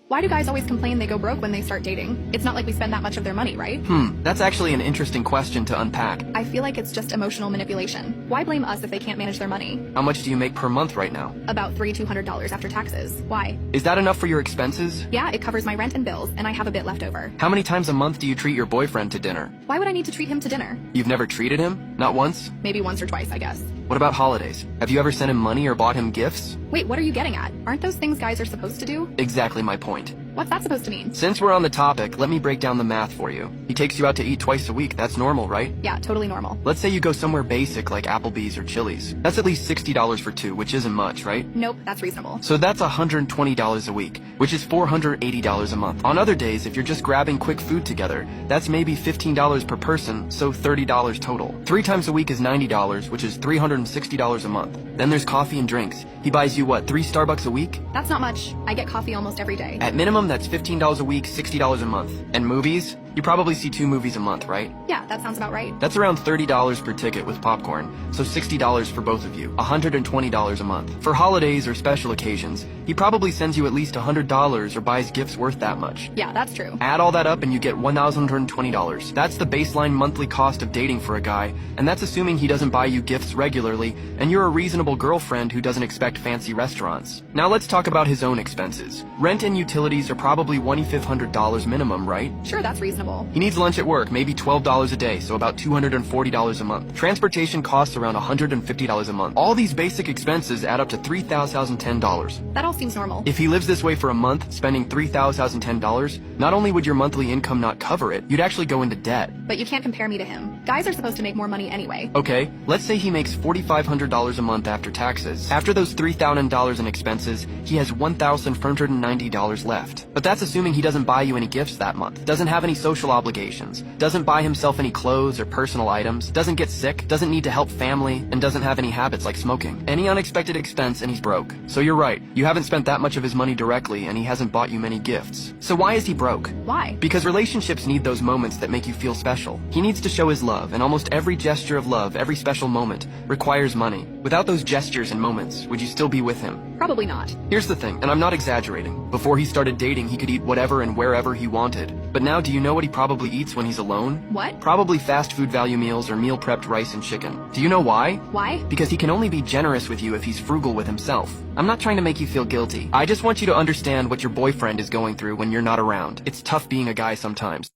Why do guys always complain they go broke when they start dating? It's not like we spend that much of their money, right? That's actually an interesting question to unpack. I feel like it's just emotional manipulation. Why blame us if they can't manage their money? How much do you make per month right now? About $200 after taxes. Why? Is that enough for your expenses? Yeah, it covers my rent and bills, and I have a bit left over. How many times a month do you treat your boyfriend to dinner? Why would I need to treat him to dinner? You've never treated him? Not once? Maybe once or twice, I guess. What about holidays? Have you ever sent him money or bought him gifts? Wait, what are you getting at? Aren't those things guys are supposed to do? Exactly my point. What's that supposed to mean? Since we're on the topic, let me break down the math for you. He takes you out to eat twice a week, that's normal, right? Yeah, totally normal. Let's say you go somewhere basic like Applebee's or Chili's. That's at least $60 for two, which isn't much, right? Nope, that's reasonable. So that's $120 a week, which is $480 a month. On other days, if you're just grabbing quick food together, that's maybe $15 per person, so $30 total. 3 times a week is $90, which is $360 a month. Then there's coffee and drinks. He buys you what, 3 Starbucks a week? That's not much. I get coffee almost every day. At minimum, that's $15 a week, $60 a month. And movies? You probably see 2 movies a month, right? Yeah, that sounds about right. That's around $30 per ticket with popcorn, so $60 for both of you, $120 a month. For holidays or special occasions, he probably sends you at least $100 or buys gifts worth that much. Yeah, that's true. Add all that up and you get $1,120. That's the baseline monthly cost of dating for a guy, and that's assuming he doesn't buy you gifts regularly, and you're a reasonable girlfriend who doesn't expect fancy restaurants. Now let's talk about his own expenses. Rent and utilities are probably $2,500 minimum, right? Sure, that's reasonable. He needs lunch at work, maybe $12 a day, so about $240 a month. Transportation costs around $150 a month. All these basic expenses add up to $3,010. That all seems normal. If he lives this way for a month, spending $3,010, not only would your monthly income not cover it, you'd actually go into debt. But you can't compare me to him. Guys are supposed to make more money anyway. Okay, let's say he makes $4,500 a month after taxes. After those $3,000 in expenses, he has $1,490 left. But that's assuming he doesn't buy you any gifts that month, doesn't have any social obligations, doesn't buy himself any clothes or personal items, doesn't get sick, doesn't need to help family, and doesn't have any habits like smoking. Any unexpected expense and he's broke. So you're right, you haven't spent that much of his money directly and he hasn't bought you many gifts. So why is he broke? Why? Because relationships need those moments that make you feel special. He needs to show his love, and almost every gesture of love, every special moment, requires money. Without those gestures and moments, would you still be with him? Probably not. Here's the thing, and I'm not exaggerating. Before he started dating, he could eat whatever and wherever he wanted. But now, do you know what he probably eats when he's alone? What? Probably fast food value meals or meal prepped rice and chicken. Do you know why? Why? Because he can only be generous with you if he's frugal with himself. I'm not trying to make you feel guilty. I just want you to understand what your boyfriend is going through when you're not around. It's tough being a guy sometimes.